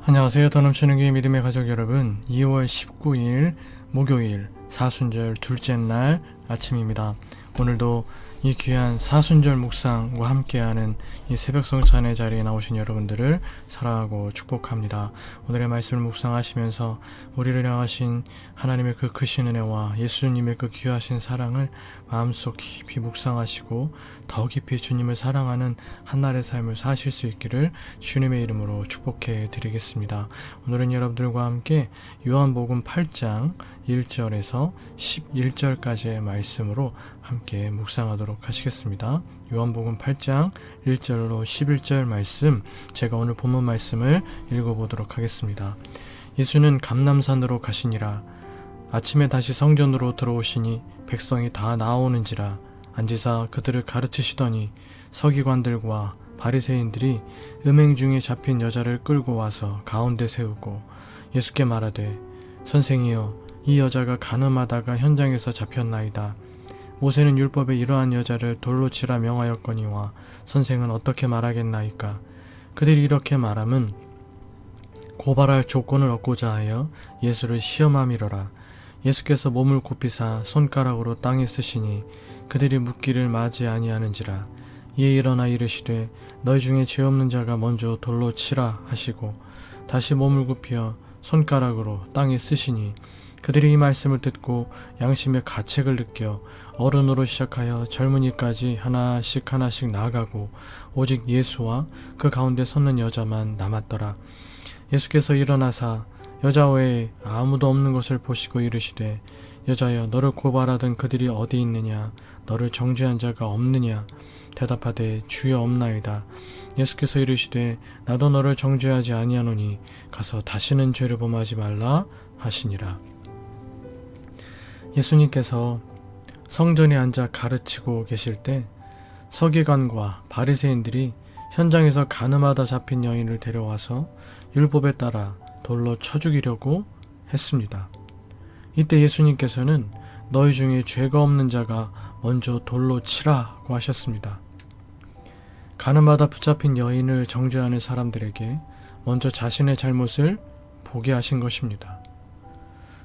안녕하세요. 더 넘치는 교회 믿음의 가족 여러분, 2월 19일 목요일 사순절 둘째 날 아침입니다. 오늘도 이 귀한 사순절 묵상과 함께하는 이 새벽 성찬의 자리에 나오신 여러분들을 사랑하고 축복합니다. 오늘의 말씀을 묵상하시면서 우리를 향하신 하나님의 그 크신 은혜와 예수님의 그 귀하신 사랑을 마음속 깊이 묵상하시고 더 깊이 주님을 사랑하는 한날의 삶을 사실 수 있기를 주님의 이름으로 축복해 드리겠습니다. 오늘은 여러분들과 함께 요한복음 8장 1절에서 11절까지의 말씀으로 함께 묵상하도록 하시겠습니다. 요한복음 8장 1절로 11절 말씀, 제가 오늘 본문 말씀을 읽어보도록 하겠습니다. 예수는 감람산으로 가시니라. 아침에 다시 성전으로 들어오시니 백성이 다 나오는지라. 앉으사 그들을 가르치시더니 서기관들과 바리새인들이 음행 중에 잡힌 여자를 끌고 와서 가운데 세우고 예수께 말하되, 선생이여, 이 여자가 간음하다가 현장에서 잡혔나이다. 모세는 율법에 이러한 여자를 돌로 치라 명하였거니와 선생은 어떻게 말하겠나이까? 그들이 이렇게 말함은 고발할 조건을 얻고자 하여 예수를 시험함이로라. 예수께서 몸을 굽히사 손가락으로 땅에 쓰시니 그들이 묻기를 마지 아니하는지라. 이에 일어나 이르시되, 너희 중에 죄 없는 자가 먼저 돌로 치라 하시고 다시 몸을 굽혀 손가락으로 땅에 쓰시니 그들이 이 말씀을 듣고 양심의 가책을 느껴 어른으로 시작하여 젊은이까지 하나씩 나아가고 오직 예수와 그 가운데 섰는 여자만 남았더라. 예수께서 일어나사 여자 외에 아무도 없는 것을 보시고 이르시되, 여자여, 너를 고발하던 그들이 어디 있느냐? 너를 정죄한 자가 없느냐? 대답하되, 주여, 없나이다. 예수께서 이르시되, 나도 너를 정죄하지 아니하노니 가서 다시는 죄를 범하지 말라 하시니라. 예수님께서 성전에 앉아 가르치고 계실 때 서기관과 바리새인들이 현장에서 간음하다 잡힌 여인을 데려와서 율법에 따라 돌로 쳐 죽이려고 했습니다. 이때 예수님께서는 너희 중에 죄가 없는 자가 먼저 돌로 치라고 하셨습니다. 간음하다 붙잡힌 여인을 정죄하는 사람들에게 먼저 자신의 잘못을 보게 하신 것입니다.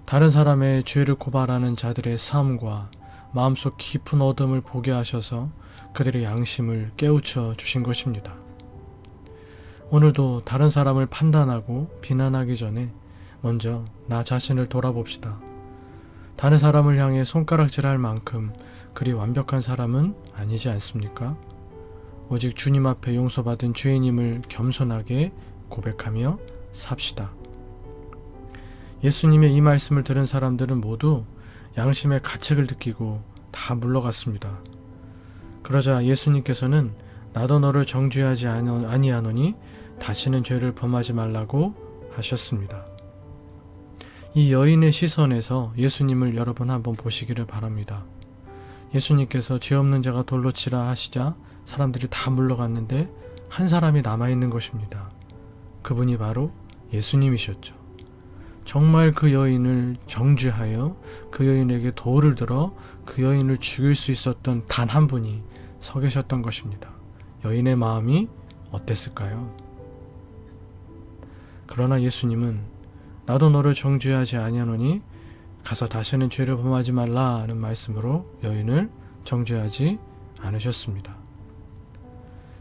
다른 사람의 죄를 고발하는 자들의 삶과 마음속 깊은 어둠을 보게 하셔서 그들의 양심을 깨우쳐 주신 것입니다. 오늘도 다른 사람을 판단하고 비난하기 전에 먼저 나 자신을 돌아봅시다. 다른 사람을 향해 손가락질할 만큼 그리 완벽한 사람은 아니지 않습니까? 오직 주님 앞에 용서받은 죄인임을 겸손하게 고백하며 삽시다. 예수님의 이 말씀을 들은 사람들은 모두 양심의 가책을 느끼고 다 물러갔습니다. 그러자 예수님께서는 나도 너를 정죄하지 아니하노니 다시는 죄를 범하지 말라고 하셨습니다. 이 여인의 시선에서 예수님을 여러분 한번 보시기를 바랍니다. 예수님께서 죄 없는 자가 돌로 치라 하시자 사람들이 다 물러갔는데 한 사람이 남아있는 것입니다. 그분이 바로 예수님이셨죠. 정말 그 여인을 정죄하여 그 여인에게 돌을 들어 그 여인을 죽일 수 있었던 단 한 분이 서 계셨던 것입니다. 여인의 마음이 어땠을까요? 그러나 예수님은 나도 너를 정죄하지 아니하노니 가서 다시는 죄를 범하지 말라는 말씀으로 여인을 정죄하지 않으셨습니다.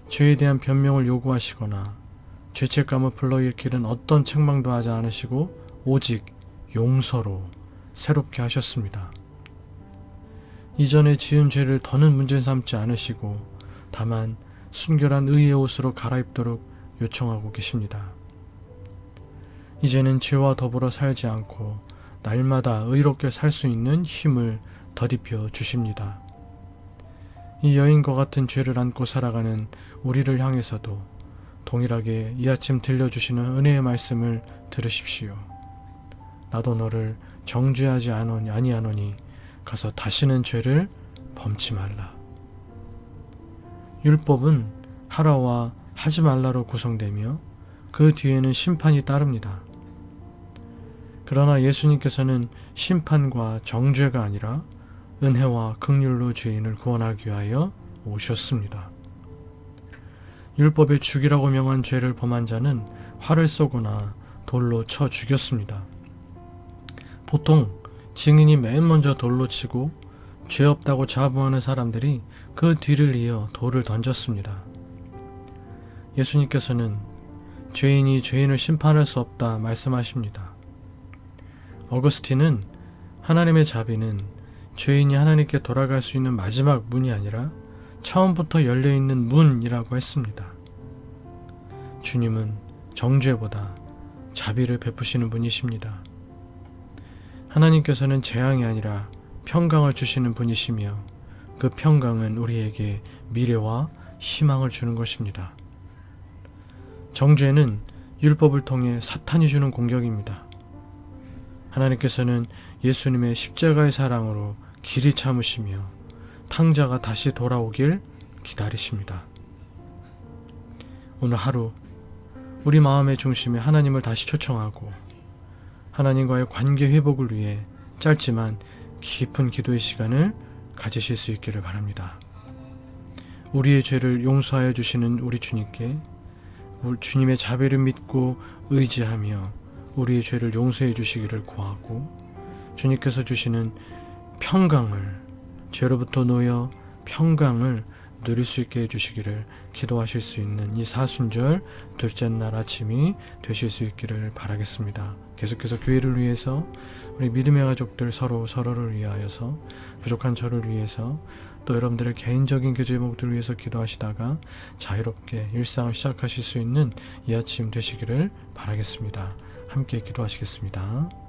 죄에 대한 변명을 요구하시거나 죄책감을 불러일으키는 어떤 책망도 하지 않으시고 오직 용서로 새롭게 하셨습니다. 이전에 지은 죄를 더는 문제 삼지 않으시고 다만 순결한 의의 옷으로 갈아입도록 요청하고 계십니다. 이제는 죄와 더불어 살지 않고 날마다 의롭게 살 수 있는 힘을 덧입혀 주십니다. 이 여인과 같은 죄를 안고 살아가는 우리를 향해서도 동일하게 이 아침 들려주시는 은혜의 말씀을 들으십시오. 나도 너를 정죄하지 아니하노니 가서 다시는 죄를 범치 말라. 율법은 하라와 하지 말라로 구성되며 그 뒤에는 심판이 따릅니다. 그러나 예수님께서는 심판과 정죄가 아니라 은혜와 긍휼로 죄인을 구원하기 위하여 오셨습니다. 율법에 죽이라고 명한 죄를 범한 자는 활을 쏘거나 돌로 쳐 죽였습니다. 보통 증인이 맨 먼저 돌로 치고 죄 없다고 자부하는 사람들이 그 뒤를 이어 돌을 던졌습니다. 예수님께서는 죄인이 죄인을 심판할 수 없다 말씀하십니다. 어거스틴은 하나님의 자비는 죄인이 하나님께 돌아갈 수 있는 마지막 문이 아니라 처음부터 열려있는 문이라고 했습니다. 주님은 정죄보다 자비를 베푸시는 분이십니다. 하나님께서는 재앙이 아니라 평강을 주시는 분이시며 그 평강은 우리에게 미래와 희망을 주는 것입니다. 정죄는 율법을 통해 사탄이 주는 공격입니다. 하나님께서는 예수님의 십자가의 사랑으로 길이 참으시며 탕자가 다시 돌아오길 기다리십니다. 오늘 하루 우리 마음의 중심에 하나님을 다시 초청하고 하나님과의 관계 회복을 위해 짧지만 깊은 기도의 시간을 가지실 수 있기를 바랍니다. 우리의 죄를 용서하여 주시는 우리 주님께 주님의 자비를 믿고 의지하며 우리의 죄를 용서해 주시기를 구하고 주님께서 주시는 평강을 죄로부터 놓여 평강을 누릴 수 있게 해주시기를 기도하실 수 있는 이 사순절 둘째 날 아침이 되실 수 있기를 바라겠습니다. 계속해서 교회를 위해서 우리 믿음의 가족들 서로를 위하여서 부족한 저를 위해서 또 여러분들의 개인적인 교제 제목들을 위해서 기도하시다가 자유롭게 일상을 시작하실 수 있는 이 아침 되시기를 바라겠습니다. 함께 기도하시겠습니다.